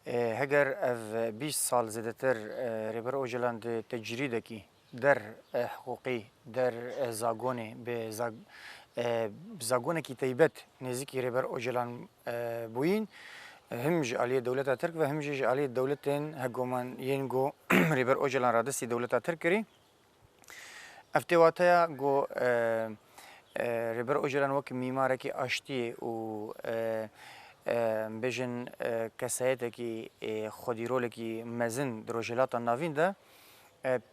هەگەر ئەv 20 ساڵ زێدەتر ڕێبەر ئۆژەلان تەجریدێکی در حقوقی در زاگۆنێ زاگۆنێکی تایبەت نێزیکی ڕێبەر ئۆژەلان بووین هم ji aliyê dewleta Tirk ve hem jî ji aliyê dewletên hegomanyên got rêber Öcalan radestî dewleta Tirk kirî. Ev têwateya got rêber Öcalan wekî mîmarekî aştiyê û bêjin kesayetekî xwedîrolekî mezin di rojhilata navîn de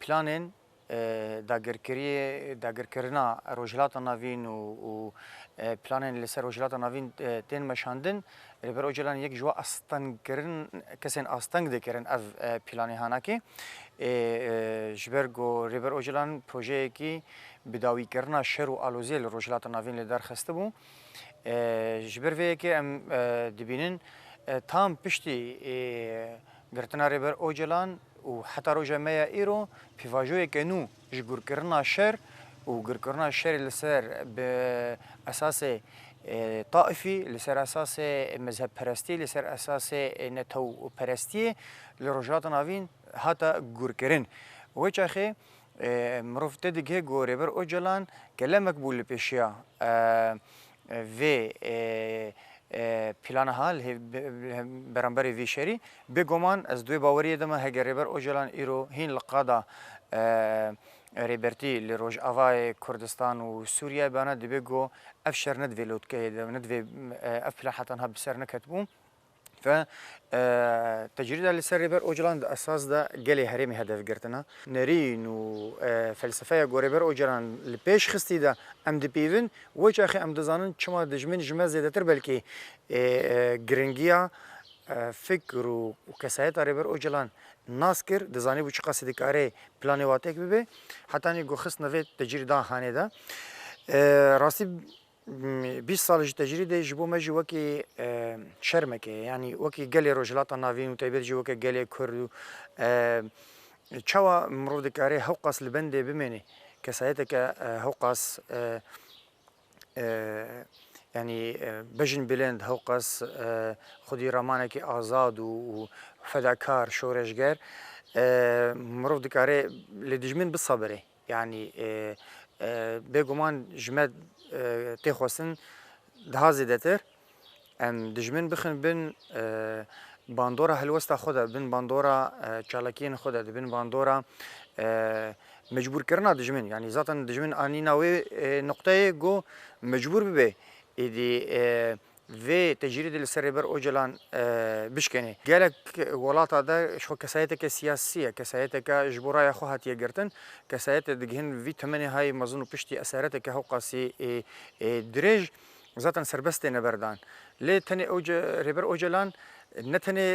planên dagirkirina rojhilata navîn û planên li ser rojhilata navîn tên meşandin. Rêber Öcalan yek ji we astengkirin kesên asteng dikirin ev planê hanakê ji ber got rêber Öcalan projeyekî bidawîkirina şer û aloziyê li rojhilata navîn li derxiste bû. Ji ber vê yekê em dibînin tam piştî girtina rêber Öcalan û heta roja me ya îro pîvajoyeke nû ji gurkirina şer û girkirina şerê li ser bi esasê taifî li ser esasê mezhebperestî li ser esasê netewperestiyê li rojhilata navîn hata gurkirin. Wê çaxê mirov tê dike got rêber Öcalan gelemek bû li pêşiya vê plana hal beramberê vê şerî bêguman ez duê baweriyê de me heger rêber Öcalan îro hîn li qada rêbertî li Rojavayê Kurdistan û Sûriyê bana dibe got ev şer ne divê lotkeyê de ne divê ev plan hetan ha bi ser neketibû ve tecrîda li ser rêber Öcalan di esas de gelê herêmê hedef girtina. Nerîn û felsefeya got rêber Öcalan li pêş xistî de em dipîvin wê çaxê em dizanin çima dijmin ji me zêdetir belkî giringiya fikr û kesayeta rêber Öcalan nas kir dizanî bû çi qasî dikare planê watek bibe hetanî got xistin vê tecrîda hanê de rastî 20 sal ji tecrîdê ji bo me jî wekî şermekê yanî wekî gelê rojhilata navîn û taybet jî wekî gelê Kurd û çawa mirov dikare hewqas li bendê bimêne kesayeteke hewqas yanî bejin bilênd hewqas xwedî ramanekî azad û fedakar şoreşger mirov dikare lê dijmin bisebire yanî bêguman ji me tê xwestin daha zêdetir em dijmin bixin bin bandora helwesta xwe de bin bandora çalakiyên xwe de dibin bandora mecbûrkirina dijmin yanî zaten dijmin anîna wê noqteyê got mecbûr bibe êdî vê tecrîdê li ser rêber Öcalan bişkenê gelek welata de ji xwe kesayeteke siyasî ye kesayeteke ji bo raya xwe hatiye girtin kesayetê digihin vî temenê hayê mezin û piştî esereteke hewqasî dirêj zaten serbestê neberdan lê tenê rêber Öcalan ne tenê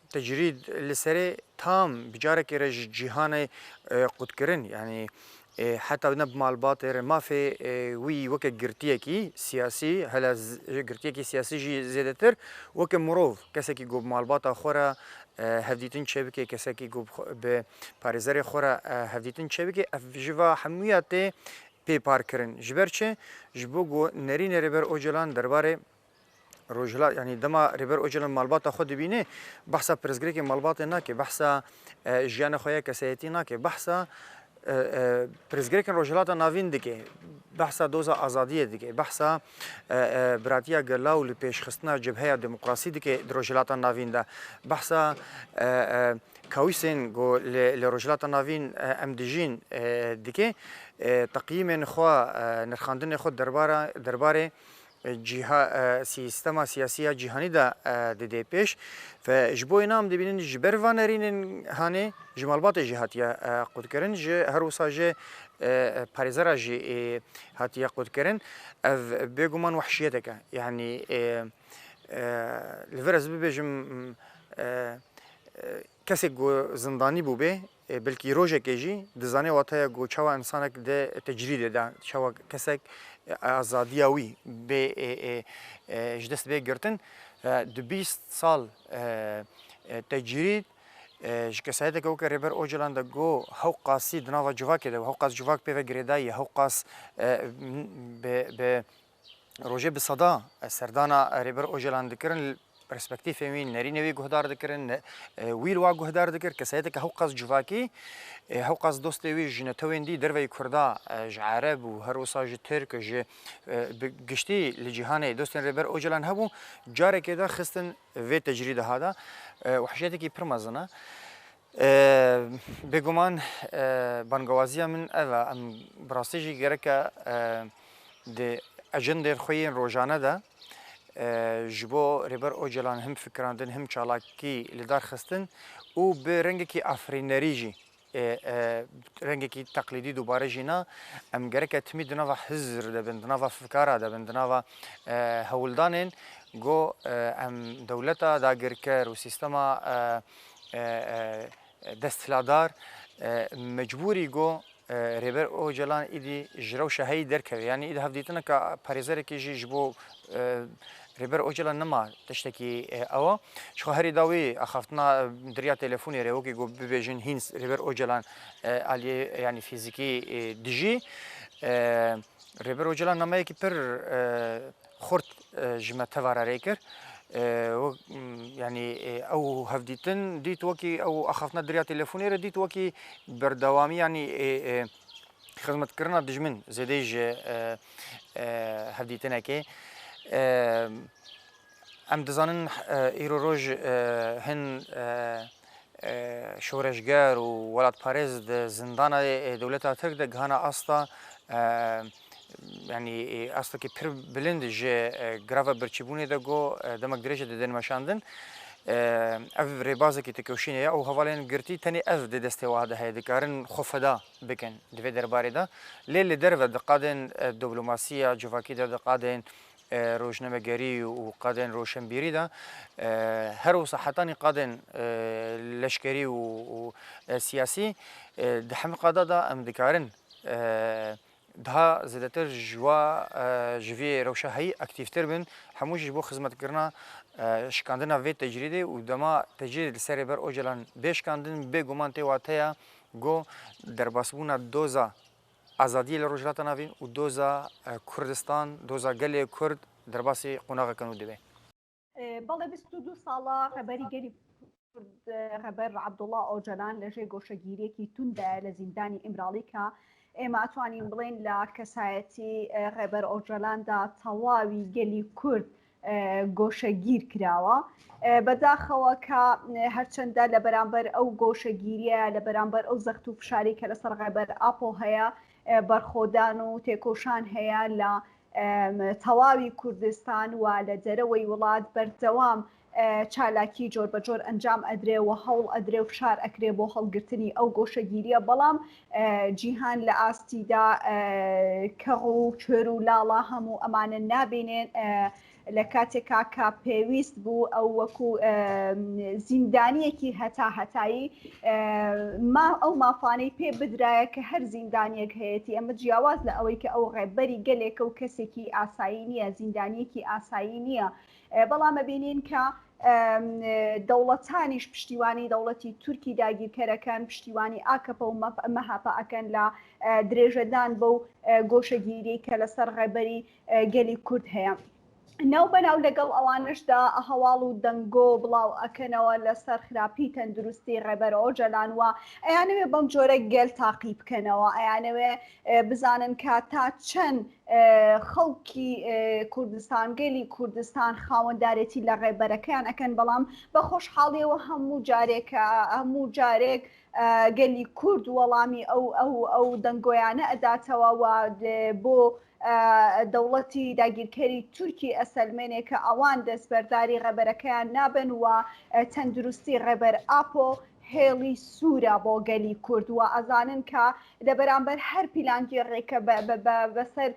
tecrîd li serê tam bicarekê re ji cîhanê qutkirin yanî heta ne bi malbatê re mafê wî weke girtiyekî siyasî hele girtiyekî siyasî jî zêdetir weke mirov kesekî got bi malbata xwe re hevdîtin çêbikê kesekî got bi parêzerê xwe re hevdîtin çêbikê ev ji va hemûya tê pêparkirin ji ber çi ji bo got nerînê rêber Öcalan derbarê rojhilat yanî dema rêber Öcalan malbata xwe dibîne behsa pirzgirêkê malbatê nake behsa jiyana xwe ya kesayetî nake behsa pirzgirêkên rojhilata navîn dike behsa doza azadiyê dike behsa biratiya gelaw li pêşxistina cebheya demokrasî dike di rojhilata navîn de behsa kawîsên got li rojhilata navîn em dijîn dike teqyîmên xwe nirxandinê xwe derbarê سیستما سیاسی جهانی دا دده پیش و جبوی نام دبینن جبر و نرینن هانه جمالبات جهاتیا قد کردن ج هر وسا ج پریزرا ج هاتیا قد کردن بگمان وحشیته که یعنی الورز ببیجم کسی گو زندانی بوده بلکی روزه کیجی دزانه وقتی گو چوا انسانک ده تجرید ده چوا کسک آزادیاوی به جدست به گرتن دو 20 سال تجرید کسایت که اوکر ربر اوجلان ده گو حقاسی دنوا جواک ده حقاس جواک به گریدایی حقاس به روزه به صدا سردانا ربر اوجلان دکرن پرسپکتیف وی نرینه وی گهدار دکرن ویل وا گهدار دکر کسایت که حقاس جواکی حقاس دوست وی جنتویندی دروی کردا ج عرب و هر وساج ترک ج گشتی لجهان دوستن ربر اوجلان هبو جاره کدا خستن و تجرید هذا وحشیتی کی پرمزنه بگمان بانگوازی من اوا ام براستیجی گرکه د اجنده خوین روزانه ده جبو ربر اوجلان هم فکراندن هم چالاکی لدار خستن و به رنگ کی افرینریجی رنگ کی تقلیدی دوباره جینا ام گرکه تمید نوا حزر ده بند نوا فکاره ده بند نوا هولدانن گو ام دولتا دا گرکر و سیستما دستلادار مجبوری گو ربر اوجلان ایدی جرو شهی درکه یعنی ایده هفدیتنا که پریزر کی جبو ربر اوجلان نما تشتكي اوا شو هري داوي اخفتنا دريا تليفوني ريوكي جو بيجن هينس ربر اوجلان علي يعني فيزيكي ديجي ربر اوجلان نما يكي بر خرط جما تفارا ريكر يعني او هفديتن ديت وكي او اخفتنا دريا تليفوني ديت وكي بردوامي يعني خدمت كرنا دجمن زيديج هفديتنا كي ام دزانن ایرو روز هن شورشگر و ولاد پاریز د زندان دولت ترک د غانا استا يعني اصلا كي بير بلند جي غرافا برچبوني دغو دمك درجه د دنمشاندن اف ريبازه كي تكوشينيا او هوالين غرتي تاني اف د دستوا ده هيد كارن خفدا بكن دفي درباري ده ليل درو د قادن دبلوماسيه جوفاكي د قادن روشنمه‌گری و قادن روشنبیری ده هر وساحتانی قادن لشکری و سیاسی ده همه قادا ده ام دکارن ده زیادتر جوا جوی روشهایی اکتیفتر بین هموش جبو خدمت کردن شکاندن و تجریدی و دما تجرید سری بر اوجلان بیشکاندن به گمان تیواتیا گو در باسبونا دوزا آزادی لروجلات ناوین و دوزا کردستان دوزا گلی کرد در باسی قناغ کنو دیبه. بالا 22 سالا خبری گری خبر عبدالله اوجلان لجه گوشگیری کی تونده لزندانی امرالی که اما اتوانیم بلین لکسایتی خبر اوجلان دا تواوی گلی کرد گۆشەگیر کراوە بەداخەوە کە هەرچەندە لە بەرامبەر ئەو گۆشەگیریە لە بەرامبەر ئەو زەخت و فشاری کە لەسەر ڕێبەر ئاپۆ هەیە بەرخۆدان و تێکۆشان هەیە لە تەواوی کوردستان و لە دەرەوەی وڵات بەردەوام چالاکی جۆر بە جۆر ئەنجام ئەدرێ و هەوڵ ئەدرێ و فشار ئەکرێ بۆ هەڵگرتنی ئەو گۆشەگیریە بەڵام جیهان لە ئاستیدا کەڕ و کوێر و لاڵا هەموو ئەمانە نابینێن لە کاتێکا کە پێویست بوو ئەو وەکو زیندانیەکی هەتایی ئەو مافانەی پێ بدرایە کە هەر زیندانیەک هەیەی ئەمە جیاواز لە ئەوەی کە ئەو ڕێبەری گەلێکە و کەسێکی ئاسایی نییە زیندانیەکی ئاسایی نییە بەڵام ئەبینین کە دەوڵەتانیش پشتیوانی دەوڵەتی تورکی داگیرکەرەکان پشتیوانی ئاکەپە و مەهاپە ئەکەن لە درێژەدان بەو گۆشەگیری کە لەسەر ڕێبەری گەلی کورد هەیە. ناو بەناو لەگەڵ ئەوانشدا هەواڵ و دەنگۆ بڵاو ئەکەنەوە لەسەر خراپی تەندروستی ڕێبەر ئۆجەلان وە ئەیانەوێ بەم جۆرە گەل تاقی بکەنەوە ئەیانەوێ بزانن کە تا چەند خەڵکی کوردستان گەلی کوردستان خاوەندارێتی لە ڕێبەرەکەیان ئەکەن بەڵام بە خۆشحاڵیەوە هەموو جارێک گەلی کورد وەڵامی ئەو دەنگۆیانە ئەداتەوە و بۆ دەوڵەتی داگیرکەری تورکی ئەسەلمێنێ کە ئەوان دەستبەرداری ڕێبەرەکەیان نابن و تەندروستی ڕێبەر ئاپۆ هێڵی سوورە بۆ گەلی کورد و ئەزانن کە لە بەرامبەر هەر پیلانگی ڕێکە بەسەر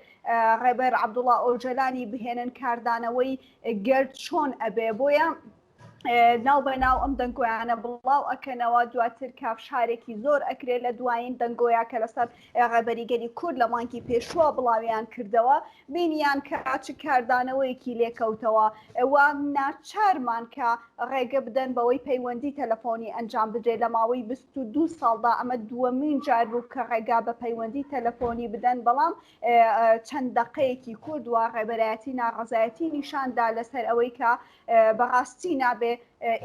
ڕێبەر عەبدوڵڵا ئۆجەلانی بهێنن کاردانەوەی گەرد چۆن ئەبێ بۆیە ناو بەناو ئەم دەنگۆیانە بڵاو ئەکەنەوە دواتر کافشارێکی زۆر ئەکرێ لە دوایین دەنگۆیا کە لەسەر ڕێبەریگەری کورد لە مانگی پێشووە بڵاویان کردەوە بینیان کە چ کاردانەوەیەکی لێکەوتەوە ئەوە ناچارمان کە ڕێگە بدەن بەوەی پەیوەندی تەلەفۆنی ئەنجام بدرێت لە ماوەی 22 ساڵدا ئەمە دووەمین جار بوو کە ڕێگا بە پەیوەندی تەلەفۆنی بدەن بەڵام چەند دقەیەکی کورد و ڕێبەرایەتی ناڕەزایەتی نیشاندا لەسەر ئەوەی کە بەڕاستی نابێ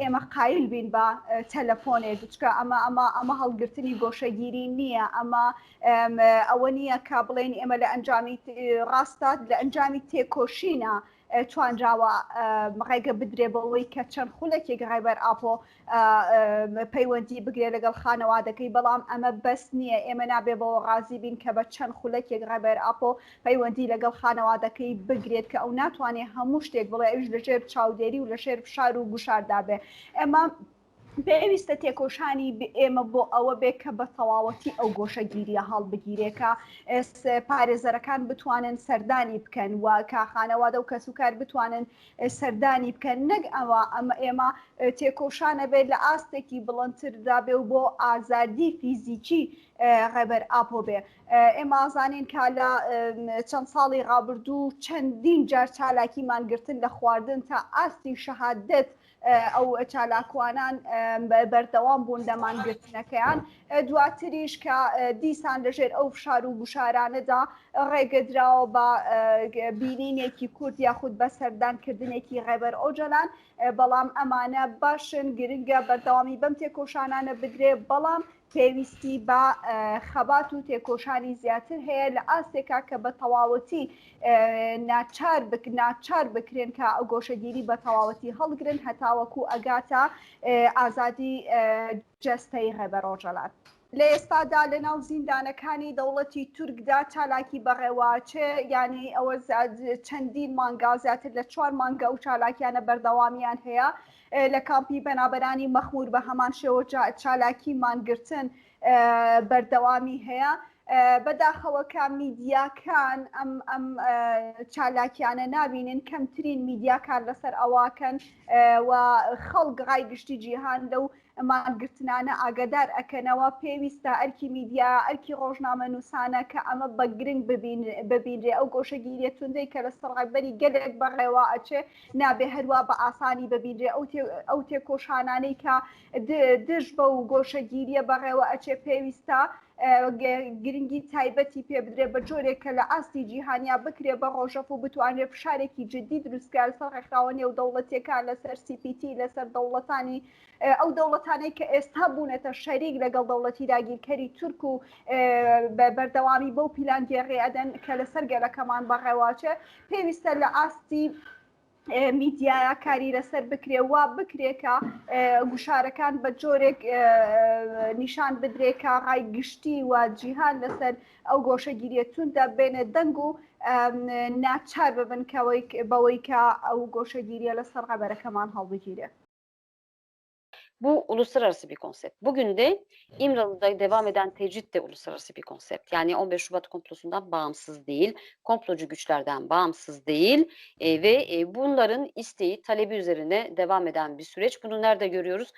ئێمە قایل بین بە تەلەفۆنێک چکە ئەمە هەڵگرتنی گۆشەگیری نییە ئەمە ئەوە نییە کا بڵێن ئێمە لە ئەنجامی ڕاستات لە ئەنجامی تێکۆشینە توانراوە ڕێگە بدرێ بەوەی کە چەند خولەکێک ڕێبەر ئاپۆ پەیوەندی بگرێت لەگەڵ خانەوادەکەی بەڵام ئەمە بەس نییە ئێمە نابێ بەوە غازی بین کە بە چەند خولەکێک ڕێبەر ئاپۆ پەیوەندی لەگەڵ خانەوادەکەی بگرێت کە ئەو ناتوانێت هەموو شتێک بڵێ ئەوش لەژێر چاودێری و لەژێر فشار و گوشاردا بێ ئێمە پێویستە تێکۆشانی ئێمە بۆ ئەوە بێ کە بە تەواوەتی ئەو گۆشەگیریە هەڵبگیرێکە پارێزەرەکان بتوانن سەردانی بکەن و کاخانەوادە و کەسوکار بتوانن سەردانی بکەن نەک ئەوە ئێمە تێکۆشانە بێت لە ئاستێکی بڵندتردا بێ و بۆ ئازادی فیزیکی ڕێبەر ئاپۆ بێ ئێمە ئازانین کا لە چەند ساڵی ڕابردوو چەندین جار چالاکیمان گرتن لە خواردن تا ئاستی شەهادەت ئەو چالاکوانان بەردەوام بوون دەمانگرتنەکەیان دواتریش کە دیسان لەژێر ئەو فشار و گوشارانەدا ڕێگەدراوە بە بینینێکی کورد یاخود بە سەردانکردنێکی ڕێبەر ئۆجەلان بەڵام ئەمانە باشن گرنگە بەردەوامی بەم تێکۆشانانە بدرێ بەڵام پێویستی بە خەبات و تێکۆشانی زیاتر هەیە لە ئاستێکا کە بە تەواوەتی ناچار بکرێن کە ئەو گۆشەگیری بە تەواوەتی هەڵگرن هەتاوەکو ئەگاتە ئازادی جەستەی ڕێبەر ئۆجەلات. لە ئێستادا لە ناو زیندانەکانی دەوڵەتی تورکدا چالاکی بەڕێواچێ ینی ئەوە چەندین مانگا زیاتر لە 4 مانگە و چالاکیانە بەردەوامیان هەیە لە کامپی بەنابەرانی مەخمور بە هەمان شێوە چالاکی مانگرتن بەردەوامی هەیە بەداخەوەکە میدیاکان ئەم چالاکیانە نابینن کەمترین میدیاکان لەسەر ئەواکەن و خەڵک ڕایگشتی جیهان لەو مانگرتنانە ئاگدار ئەکەنەوە پێویستە ئەرکی میدیا ئەرکی ڕۆژنامە نووسانە کە ئەمە بە گرنگ ببینرێ ئەو گۆشەگیریە توندەی کە لە سەرڕێبەری گەلێک بەڕێوە ئەچێ نابێ هەروە بە ئاسانی ببینرێ ئەو تێکۆشانانەی کە دژ بە و گۆشەگیریە بەڕێوە ئەچێ پێویستە گرنگی تایبەتی پێ بدرێ بە جۆرێک کە لە ئاستی جیهانیا بکرێ بە ڕۆژەف و بتوانێت فشارێکی جدی دروستکار لەسەر ڕێکخراوە و دەوڵەتیەکان لەسەر CPT لەسەر دەوڵەتانی ئەو دەوڵەتانەی کە ئێستا بوونێتە شەریک لەگەڵ دەوڵەتی داگیرکەری تورک و بەردەوامی بەو پیلان گێڕێ ئەدەن کە لەسەر گەلەکەمان بەڕێواچێ پێویستە لە ئاستی میدیایە کاری لەسەر بکرێ وا بکرێکە گوشارەکان بە جۆرێک نیشان بدرێکە ڕایگشتی و جیهان لەسەر ئەو گۆشەگیریە توندە بێنە دەنگ و ناچار ببن بەوەی کە ئەو گۆشەگیریە لەسەر ڕێبەرەکەمان هەڵبگیرێ. Bu uluslararası bir konsept. Bugün de İmralı'da devam eden tecrit de uluslararası bir konsept. Yani 15 Şubat komplosundan bağımsız değil, komplocu güçlerden bağımsız değil ve bunların isteği, talebi üzerine devam eden bir süreç. Bunu nerede görüyoruz?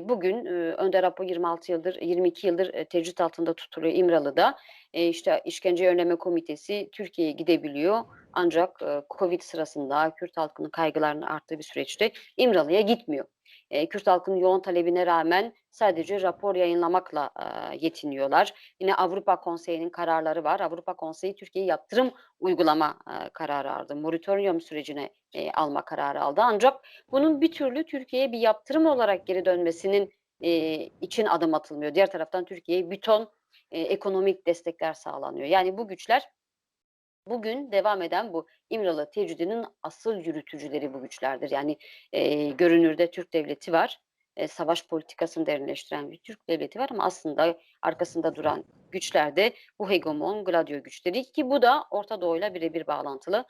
Bugün Önder Apo 26 yıldır, 22 yıldır tecrit altında tutuluyor İmralı'da. İşte İşkence Önleme Komitesi Türkiye'ye gidebiliyor. Ancak Covid sırasında Kürt halkının kaygılarının arttığı bir süreçte İmralı'ya gitmiyor. Kürt halkının yoğun talebine rağmen sadece rapor yayınlamakla yetiniyorlar. Yine Avrupa Konseyi'nin kararları var. Avrupa Konseyi Türkiye'ye yaptırım uygulama kararı aldı. Moratorium sürecine alma kararı aldı. Ancak bunun bir türlü Türkiye'ye bir yaptırım olarak geri dönmesinin için adım atılmıyor. Diğer taraftan Türkiye'ye bir ton ekonomik destekler sağlanıyor. Yani bu güçler bugün devam eden bu İmralı tecridinin asıl yürütücüleri bu güçlerdir. Yani görünürde Türk devleti var, savaş politikasını derinleştiren bir Türk devleti var ama aslında arkasında duran güçler de bu hegemon Gladio güçleri ki bu da Orta Doğu'yla birebir bağlantılı.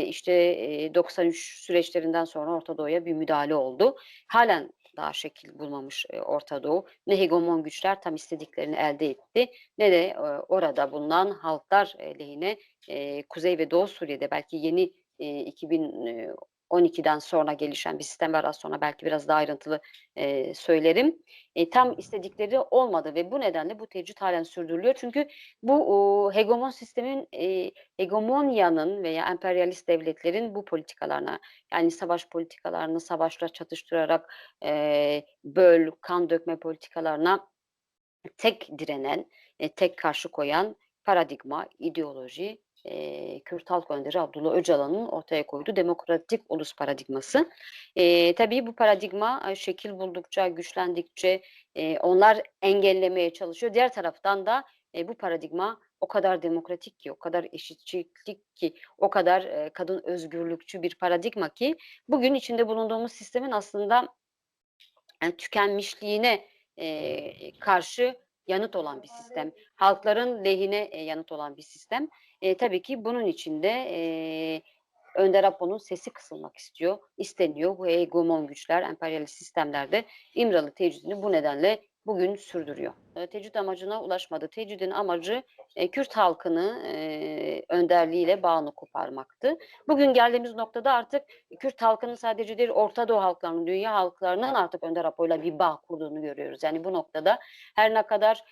İşte 93 süreçlerinden sonra Orta Doğu'ya bir müdahale oldu. Halen daha şekil bulmamış Orta Doğu. Ne hegemon güçler tam istediklerini elde etti ne de orada bulunan halklar lehine Kuzey ve Doğu Suriye'de belki yeni 12'den sonra gelişen bir sistem var. Az sonra belki biraz daha ayrıntılı söylerim. Tam istedikleri olmadı ve bu nedenle bu tecrit halen sürdürülüyor. Çünkü bu hegemon sistemin, hegemonyanın veya emperyalist devletlerin bu politikalarına, yani savaş politikalarını savaşla çatıştırarak böl, kan dökme politikalarına tek direnen, tek karşı koyan paradigma, ideoloji, Kürt Halk Önderi Abdullah Öcalan'ın ortaya koyduğu demokratik ulus paradigması. Tabii bu paradigma şekil buldukça, güçlendikçe onlar engellemeye çalışıyor. Diğer taraftan da bu paradigma o kadar demokratik ki, o kadar eşitçilik ki, o kadar kadın özgürlükçü bir paradigma ki bugün içinde bulunduğumuz sistemin aslında tükenmişliğine karşı yanıt olan bir sistem. Halkların lehine yanıt olan bir sistem. Tabii ki bunun içinde Önder Apo'nun sesi kısılmak isteniyor. Bu hegemon güçler, emperyalist sistemlerde İmralı tecridini bu nedenle bugün sürdürüyor. Tecrid amacına ulaşmadı. Tecidin amacı Kürt halkını önderliğiyle bağını koparmaktı. Bugün geldiğimiz noktada artık Kürt halkının sadece değil, Orta Doğu halklarının, dünya halklarının artık Önder Apo'yla bir bağ kurduğunu görüyoruz. Yani bu noktada her ne kadar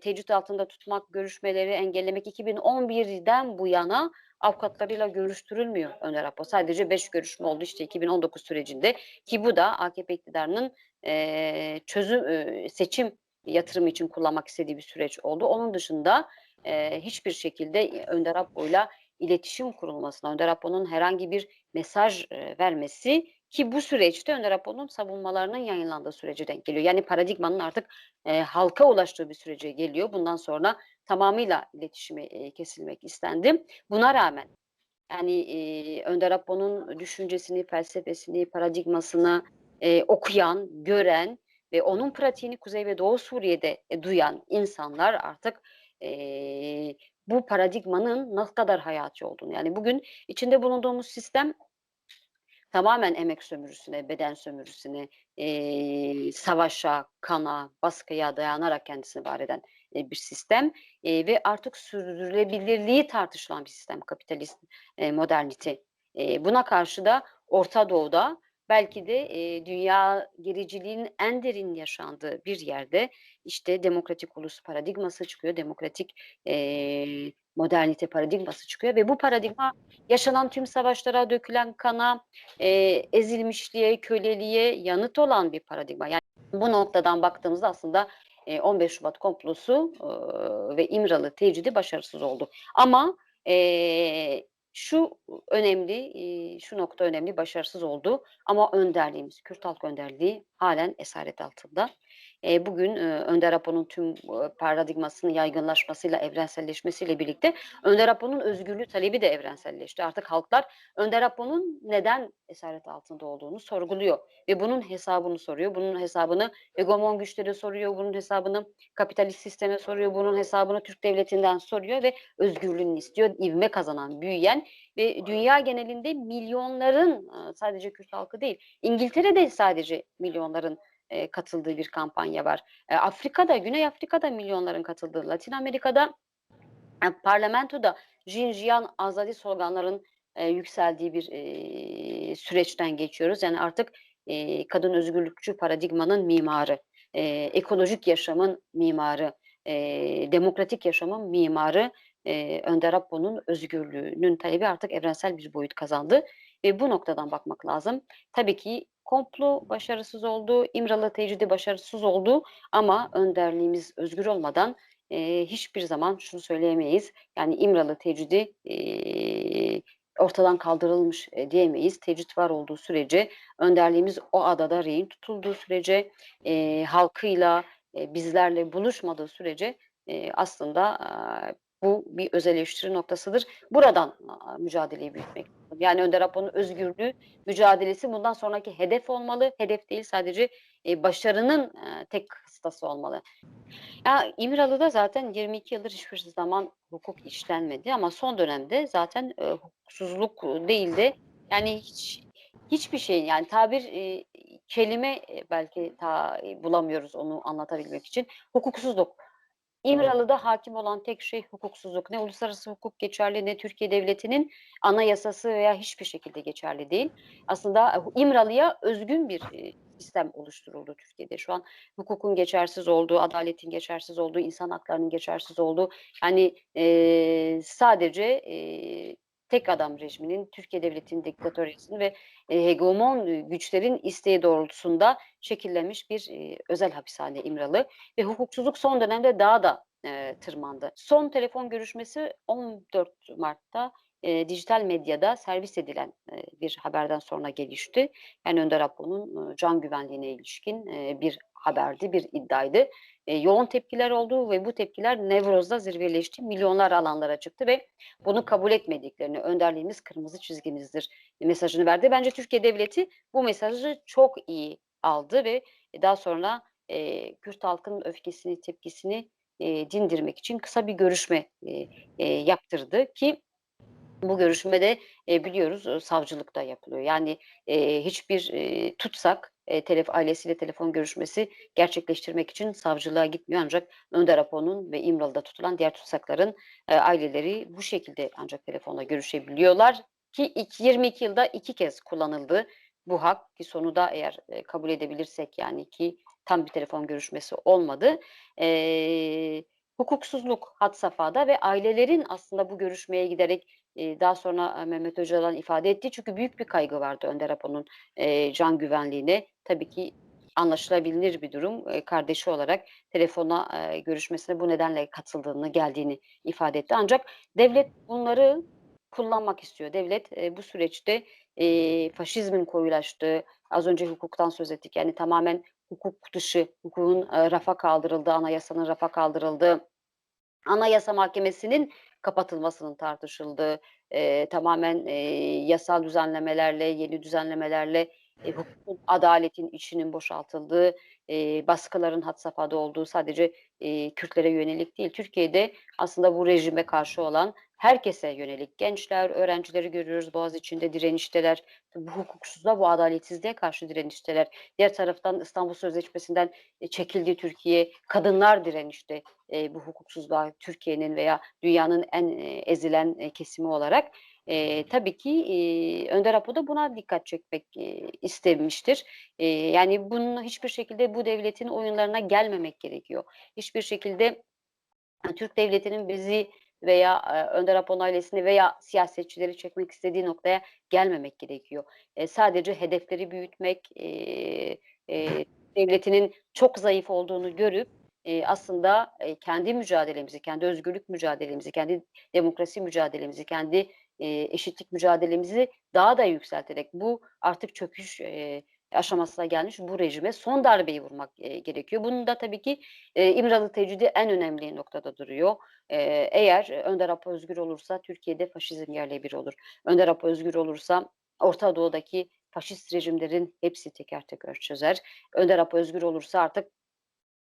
tecrit altında tutmak, görüşmeleri engellemek 2011'den bu yana avukatlarıyla görüştürülmüyor Önder Apo. Sadece 5 görüşme oldu işte 2019 sürecinde ki bu da AKP iktidarının çözüm seçim yatırımı için kullanmak istediği bir süreç oldu. Onun dışında hiçbir şekilde Önder Apo'yla iletişim kurulmasına, Önder Apo'nun herhangi bir mesaj vermesi ki bu süreçte Önder Apo'nun savunmalarının yayınlandığı sürece denk geliyor. Yani paradigmanın artık halka ulaştığı bir sürece geliyor. Bundan sonra tamamıyla iletişimi kesilmek istendi. Buna rağmen yani Önder Apo'nun düşüncesini, felsefesini, paradigmasını okuyan, gören ve onun pratiğini Kuzey ve Doğu Suriye'de duyan insanlar artık bu paradigmanın ne kadar hayati olduğunu, yani bugün içinde bulunduğumuz sistem tamamen emek sömürüsüne, beden sömürüsüne, savaşa, kana, baskıya dayanarak kendisini var eden bir sistem ve artık sürdürülebilirliği tartışılan bir sistem kapitalist modernite. Buna karşı da Orta Doğu'da belki de dünya gericiliğinin en derin yaşandığı bir yerde işte demokratik ulus paradigması çıkıyor, demokratik modernite paradigması çıkıyor ve bu paradigma yaşanan tüm savaşlara, dökülen kana, ezilmişliğe, köleliğe yanıt olan bir paradigma. Yani bu noktadan baktığımızda aslında 15 Şubat komplosu ve İmralı tecridi başarısız oldu. Ama şu önemli, şu nokta önemli, başarısız oldu. Ama önderliğimiz, Kürt Halk Önderliği halen esaret altında. Bugün Önder Apo'nun tüm paradigmasının yaygınlaşmasıyla, evrenselleşmesiyle birlikte Önder Apo'nun özgürlüğü talebi de evrenselleşti. Artık halklar Önder Apo'nun neden esaret altında olduğunu sorguluyor ve bunun hesabını soruyor. Bunun hesabını hegemon güçlere soruyor, bunun hesabını kapitalist sisteme soruyor, bunun hesabını Türk devletinden soruyor ve özgürlüğünü istiyor. İvme kazanan, büyüyen ve dünya genelinde milyonların, sadece Kürt halkı değil, İngiltere'de sadece milyonların katıldığı bir kampanya var. Afrika'da, Güney Afrika'da milyonların katıldığı, Latin Amerika'da parlamentoda Jinjiyan Azadi sloganların yükseldiği bir süreçten geçiyoruz. Yani artık kadın özgürlükçü paradigmanın mimarı, ekolojik yaşamın mimarı, demokratik yaşamın mimarı Önder Apo'nun özgürlüğünün talebi artık evrensel bir boyut kazandı. Ve bu noktadan bakmak lazım. Tabii ki komplo başarısız oldu, İmralı tecridi başarısız oldu ama önderliğimiz özgür olmadan hiçbir zaman şunu söyleyemeyiz. Yani İmralı tecridi ortadan kaldırılmış diyemeyiz. Tecrit var olduğu sürece, önderliğimiz o adada rehin tutulduğu sürece, halkıyla, bizlerle buluşmadığı sürece aslında bu bir öz eleştiri noktasıdır. Buradan mücadeleyi büyütmek lazım. Yani Önder Apo'nun özgürlüğü mücadelesi bundan sonraki hedef olmalı. Hedef değil, sadece başarının tek kıstası olmalı. Ya İmralı'da zaten 22 yıldır hiçbir zaman hukuk işlenmedi ama son dönemde zaten hukuksuzluk değil de yani hiçbir şey, yani tabir kelime belki bulamıyoruz onu anlatabilmek için. Hukuksuzluk. İmralı'da hakim olan tek şey hukuksuzluk. Ne uluslararası hukuk geçerli ne Türkiye Devleti'nin anayasası veya hiçbir şekilde geçerli değil. Aslında İmralı'ya özgün bir sistem oluşturuldu Türkiye'de. Şu an hukukun geçersiz olduğu, adaletin geçersiz olduğu, insan haklarının geçersiz olduğu, yani sadece tek adam rejiminin, Türkiye Devleti'nin diktatöryasının ve hegemon güçlerin isteği doğrultusunda şekillenmiş bir özel hapishane İmralı ve hukuksuzluk son dönemde daha da tırmandı. Son telefon görüşmesi 14 Mart'ta dijital medyada servis edilen bir haberden sonra gelişti. Yani Önder Apo'nun can güvenliğine ilişkin bir haberdi, bir iddiaydı. Yoğun tepkiler oldu ve bu tepkiler Nevroz'da zirveleşti. Milyonlar alanlara çıktı ve bunu kabul etmediklerini, önderliğimiz kırmızı çizgimizdir mesajını verdi. Bence Türkiye Devleti bu mesajı çok iyi aldı ve daha sonra Kürt halkının öfkesini, tepkisini dindirmek için kısa bir görüşme yaptırdı ki bu görüşmede biliyoruz savcılıkta yapılıyor. Yani hiçbir tutsak ailesiyle telefon görüşmesi gerçekleştirmek için savcılığa gitmiyor. Ancak Önder Apo'nun ve İmralı'da tutulan diğer tutsakların aileleri bu şekilde ancak telefonla görüşebiliyorlar ki 22 yılda 2 kez kullanıldı bu hak ki sonu da eğer kabul edebilirsek yani ki tam bir telefon görüşmesi olmadı. Hukuksuzluk had safhada ve ailelerin aslında bu görüşmeye giderek daha sonra Mehmet Öcalan ifade etti. Çünkü büyük bir kaygı vardı Önder Apo'nun can güvenliğine. Tabii ki anlaşılabilir bir durum. Kardeşi olarak telefona görüşmesine bu nedenle katıldığını, geldiğini ifade etti. Ancak devlet bunları kullanmak istiyor. Devlet bu süreçte faşizmin koyulaştığı, az önce hukuktan söz ettik. Yani tamamen hukuk dışı, hukukun rafa kaldırıldığı, anayasanın rafa kaldırıldığı, Anayasa Mahkemesi'nin kapatılmasının tartışıldığı, tamamen yasal düzenlemelerle, yeni düzenlemelerle hukukun, adaletin içinin boşaltıldığı, baskıların had safhada olduğu sadece Kürtlere yönelik değil, Türkiye'de aslında bu rejime karşı olan herkese yönelik gençler, öğrencileri görüyoruz Boğaziçi'nde direnişteler. Bu hukuksuzluğa, bu adaletsizliğe karşı direnişteler. Diğer taraftan İstanbul Sözleşmesi'nden çekildi Türkiye, kadınlar direnişte bu hukuksuzluğa Türkiye'nin veya dünyanın en ezilen kesimi olarak. Tabii ki Önder Apo da buna dikkat çekmek istemiştir. Yani bunun hiçbir şekilde bu devletin oyunlarına gelmemek gerekiyor. Hiçbir şekilde Türk devletinin bizi veya Önder Apo'nun ailesini veya siyasetçileri çekmek istediği noktaya gelmemek gerekiyor. Sadece hedefleri büyütmek, devletinin çok zayıf olduğunu görüp aslında kendi mücadelemizi, kendi özgürlük mücadelemizi, kendi demokrasi mücadelemizi, kendi eşitlik mücadelemizi daha da yükselterek bu artık çöküş aşamasına gelmiş bu rejime son darbeyi vurmak gerekiyor. Bunun da tabii ki İmralı tecridi en önemli noktada duruyor. Eğer Önder Apo özgür olursa Türkiye'de faşizm yerle bir olur. Önder Apo özgür olursa Orta Doğu'daki faşist rejimlerin hepsi teker teker çözer. Önder Apo özgür olursa artık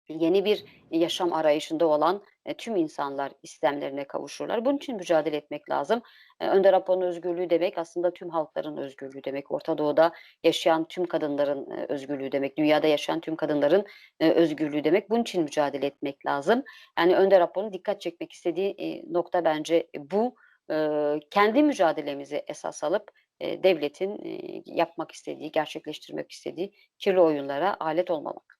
yeni bir yaşam arayışında olan tüm insanlar istemlerine kavuşurlar. Bunun için mücadele etmek lazım. Önder Apo'nun özgürlüğü demek aslında tüm halkların özgürlüğü demek. Orta Doğu'da yaşayan tüm kadınların özgürlüğü demek. Dünyada yaşayan tüm kadınların özgürlüğü demek. Bunun için mücadele etmek lazım. Yani Önder Apo'nun dikkat çekmek istediği nokta bence bu. Kendi mücadelemizi esas alıp devletin yapmak istediği, gerçekleştirmek istediği kirli oyunlara alet olmamak.